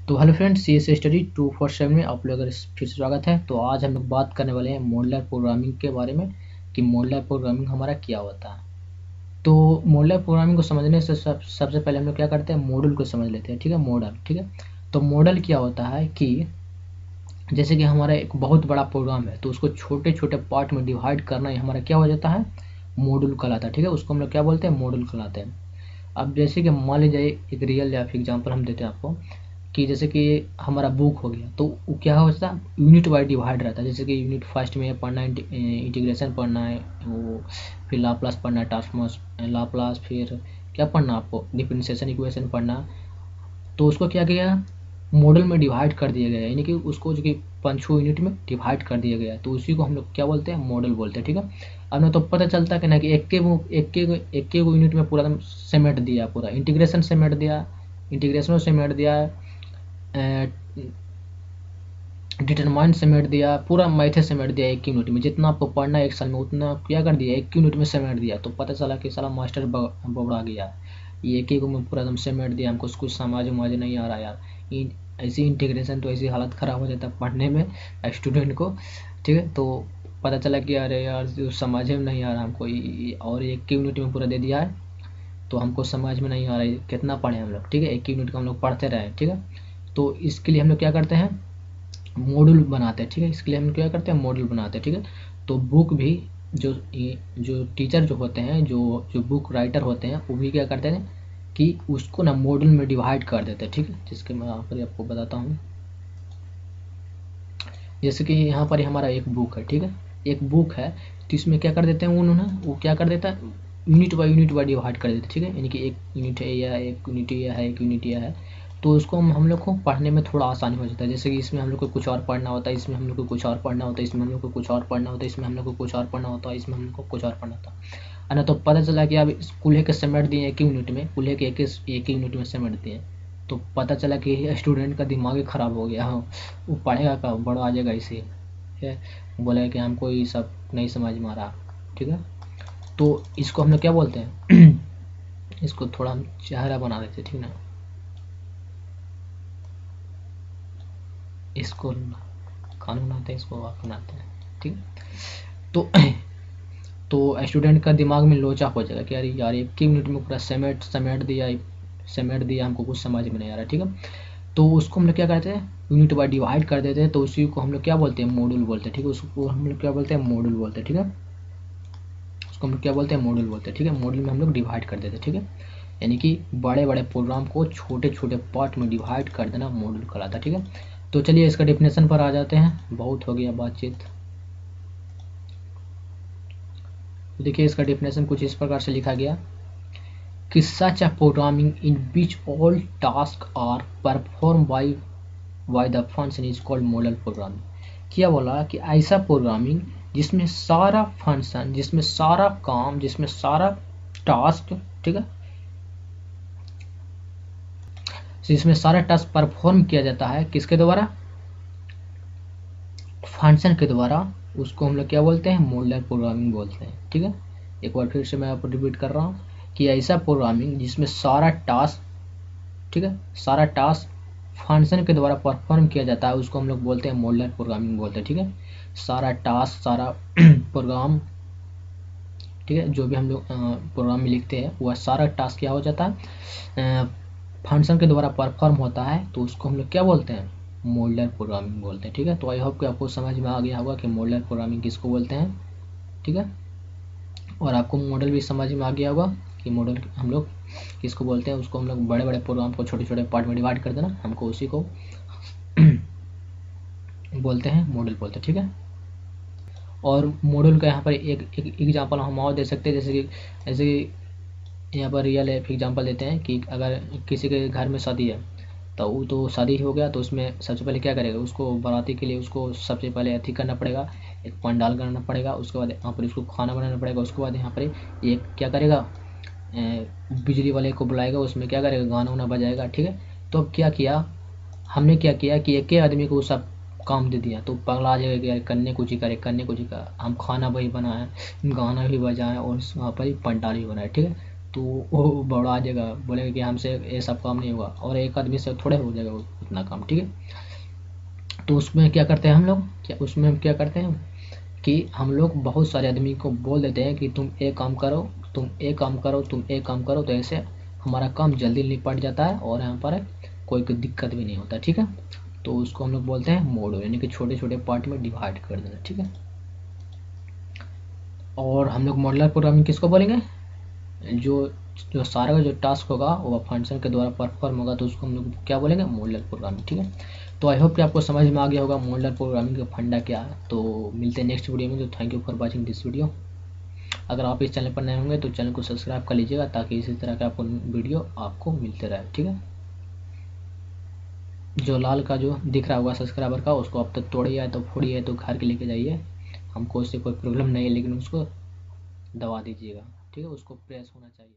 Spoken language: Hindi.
तो hello friends, C S study 247 में आप लोगों का फिर से स्वागत है। तो आज हम लोग बात करने वाले हैं मॉड्यूलर प्रोग्रामिंग के बारे में कि मॉड्यूलर प्रोग्रामिंग हमारा क्या होता है। तो मॉड्यूलर प्रोग्रामिंग को समझने से सबसे पहले हम लोग क्या करते हैं, मॉडल को समझ लेते हैं। ठीक है, मॉडल। ठीक है, तो मॉडल क्या होता है कि जैसे कि हमारा एक बहुत बड़ा प्रोग्राम है तो उसको छोटे छोटे पार्ट में डिवाइड करना ही हमारा क्या हो जाता है, मॉड्यूल कहलाता है। ठीक है, उसको हम लोग क्या बोलते हैं, मॉड्यूल कहलाते हैं। अब जैसे कि मान लीजिए एक रियल या फिर एग्जाम्पल हम देते हैं आपको कि जैसे कि हमारा बुक हो गया तो वो क्या होता है, यूनिट वाइज डिवाइड रहता है। जैसे कि यूनिट फर्स्ट में पढ़ना है इंटीग्रेशन पढ़ना है, वो फिर लाप्लास पढ़ना है, ट्रांसफॉर्मस लाप्लास, फिर क्या पढ़ना है आपको, डिफरेंशिएशन इक्वेशन पढ़ना। तो उसको क्या किया, मॉडल में डिवाइड कर दिया गया है, यानी कि उसको जो कि 5 यूनिट में डिवाइड कर दिया गया है। तो उसी को हम लोग क्या बोलते हैं, मॉडल बोलते हैं। ठीक है, अब ना तो पता चलता है कि ना कि एक के यूनिट में पूरा एकदम समेट दिया, पूरा इंटीग्रेशन समेट दिया, इंटीग्रेशन समेट दिया, डिटरमाइन समेट दिया, पूरा मैथे समेट दिया एक यूनिट में। जितना आपको पढ़ना है एक साल में उतना क्या कर दिया, एक यूनिट में समेट दिया। तो पता चला कि साला मास्टर बबड़ा गया, ये एक में पूरा एकदम समेट दिया, हमको कुछ समझ नहीं आ रहा यार। ऐसी इंटीग्रेशन तो ऐसी हालत ख़राब हो जाता है पढ़ने में स्टूडेंट को। ठीक है, तो पता चला कि अरे यार समझ में नहीं आ रहा हमको, और एक यूनिट में पूरा दे दिया है तो हमको समझ में नहीं आ रहा है कितना पढ़े हम लोग। ठीक है, एक यूनिट का हम लोग पढ़ते रहे। ठीक है, तो इसके लिए हम लोग क्या करते हैं, मॉड्यूल बनाते हैं। ठीक है, इसके लिए हम क्या करते हैं, मॉड्यूल बनाते हैं। ठीक है, तो बुक भी जो टीचर जो होते हैं, जो जो बुक राइटर होते हैं, वो भी क्या करते हैं कि उसको ना मॉड्यूल में डिवाइड कर देते हैं। ठीक है, जिसके मैं यहाँ पर आपको बताता हूँ। जैसे कि यहाँ पर हमारा एक बुक है। ठीक है, एक बुक है तो इसमें क्या कर देते हैं उन्होंने, वो क्या कर देता है, यूनिट बाई डिवाइड कर देते हैं। ठीक है, यानी कि एक यूनिट है या एक यूनिट यह है, एक यूनिट यह है। तो उसको हम लोग को पढ़ने में थोड़ा आसानी हो जाता है। जैसे कि इसमें हम लोग को कुछ और पढ़ना होता है, इसमें हम लोग को कुछ और पढ़ना होता है, इसमें हम लोग को कुछ और पढ़ना होता है, इसमें हम लोग को कुछ और पढ़ना होता है, इसमें हम लोग को कुछ और पढ़ना होता है ना। तो पता चला कि अब कूल्हे के समेट दिए एक यूनिट में, कूल्हे के एक यूनिट में समेट दिए। तो पता चला कि स्टूडेंट का दिमाग ही ख़राब हो गया। हाँ, वो पढ़ेगा कब, बड़ा आ जाएगा इसे। है, बोला कि हमको ये सब नहीं समझ में आ रहा। ठीक है, तो इसको हम लोग क्या बोलते हैं इसको थोड़ा हम चेहरा बना देते हैं। ठीक ना, इसको कानून बनाते हैं, इसको आप बनाते हैं। ठीक है, तो तो स्टूडेंट का दिमाग में लोचा हो जाएगा कि अरे यार एक यूनिट में पूरा समेट दिया हमको कुछ समझ में नहीं आ रहा। ठीक है, तो उसको हम लोग क्या करते हैं, यूनिट बाय डिवाइड कर देते हैं। तो उसी को हम लोग क्या बोलते हैं, मॉड्यूल बोलते हैं। ठीक है, उसको हम लोग क्या बोलते हैं, मॉड्यूल बोलते हैं। ठीक है, उसको हम लोग क्या बोलते हैं, मॉड्यूल बोलते हैं। ठीक है, मॉड्यूल में हम लोग डिवाइड कर देते हैं। ठीक है, यानी कि बड़े बड़े प्रोग्राम को छोटे छोटे पार्ट में डिवाइड कर देना मॉड्यूल कहलाता है। ठीक है, तो चलिए इसका डेफिनेशन पर आ जाते हैं, बहुत हो गया बातचीत। तो देखिए इसका डेफिनेशन कुछ इस प्रकार से लिखा गया कि such a programming in which all task are perform by the function is called model programming. क्या बोला कि ऐसा प्रोग्रामिंग जिसमें सारा फंक्शन, जिसमें सारा काम, जिसमें सारा टास्क, ठीक है, जिसमें सारा टास्क परफॉर्म किया जाता है किसके द्वारा, फंक्शन के द्वारा, उसको हम लोग क्या बोलते हैं, मॉडल प्रोग्रामिंग बोलते हैं। ठीक है, एक बार फिर से मैं आपको रिपीट कर रहा हूँ कि ऐसा प्रोग्रामिंग जिसमें सारा टास्क, ठीक है, सारा टास्क फंक्शन के द्वारा परफॉर्म किया जाता है उसको हम लोग बोलते हैं मॉडल प्रोग्रामिंग बोलते हैं। ठीक है, सारा टास्क, सारा प्रोग्राम, ठीक है, जो भी हम लोग प्रोग्राम में लिखते हैं वह सारा टास्क क्या हो जाता है, फंक्शन के द्वारा परफॉर्म होता है तो उसको हम लोग क्या बोलते हैं, मॉडल प्रोग्रामिंग बोलते हैं। ठीक है, तो आई होप कि आपको समझ में आ गया होगा कि मॉडल प्रोग्रामिंग किसको बोलते हैं। ठीक है, और आपको मॉडल भी समझ में आ गया होगा कि मॉडल हम लोग किसको बोलते हैं। उसको हम लोग बड़े बड़े प्रोग्राम को छोटे छोटे पार्ट में डिवाइड कर देना, हमको उसी को बोलते हैं, मॉडल बोलते हैं। ठीक है, और मॉडल का यहाँ पर एक एग्जांपल हम और दे सकते हैं। जैसे कि यहाँ पर रियल लाइफ एग्जांपल देते हैं कि अगर किसी के घर में शादी है तो वो तो शादी हो गया, तो उसमें सबसे पहले क्या करेगा, उसको बाराती के लिए उसको सबसे पहले अथी करना पड़ेगा, एक पंडाल करना पड़ेगा, उसके बाद यहाँ पर उसको खाना बनाना पड़ेगा, उसके बाद यहाँ पर एक क्या करेगा, बिजली वाले को बुलाएगा, उसमें क्या करेगा, गाना वाना बजाएगा। ठीक है, तो अब क्या किया, हमने क्या किया कि एक ही आदमी को सब काम दे दिया, तो पगला जाएगा कि यार करने कुछ ही करे, करने कुछ ही का, हम खाना भी बनाए, गाना भी बजाएं और वहाँ पर ही पंडाल भी बनाए। ठीक है, तो वो बड़ा आ जाएगा, बोलेगा कि हमसे ये सब काम नहीं होगा, और एक आदमी से थोड़े हो जाएगा उतना काम, ठीक है। तो उसमें क्या करते हैं हम लोग, उसमें हम क्या करते हैं कि हम लोग बहुत सारे आदमी को बोल देते हैं कि तुम एक काम करो, तुम एक काम करो, तुम एक काम करो, तो ऐसे हमारा काम जल्दी निपट जाता है और यहाँ पर कोई दिक्कत भी नहीं होता, ठीक है। तो उसको हम लोग बोलते हैं मॉड्यूल, यानी कि छोटे छोटे पार्ट में डिवाइड कर देना, ठीक है। और हम लोग मॉडुलर प्रोग्रामिंग किसको बोलेंगे, जो जो सारा जो टास्क होगा वो फंक्शन के द्वारा परफॉर्म होगा, तो उसको हम लोग क्या बोलेंगे, मॉडुलर प्रोग्रामिंग, ठीक है। तो आई होप कि आपको समझ में आ गया होगा मॉडुलर प्रोग्रामिंग का फंडा क्या है। तो मिलते हैं नेक्स्ट वीडियो में। तो thank you for watching this video. अगर आप इस चैनल पर नए होंगे तो चैनल को सब्सक्राइब कर लीजिएगा, ताकि इसी तरह का आपको वीडियो आपको मिलते रहे, ठीक है। जो लाल का जो दिख रहा होगा सब्सक्राइबर का, उसको अब तक तोड़िए तो फोड़िए तो घर के लेके जाइए, हमको उससे कोई प्रॉब्लम नहीं है, लेकिन उसको दबा दीजिएगा, ठीक है, उसको प्रेस होना चाहिए।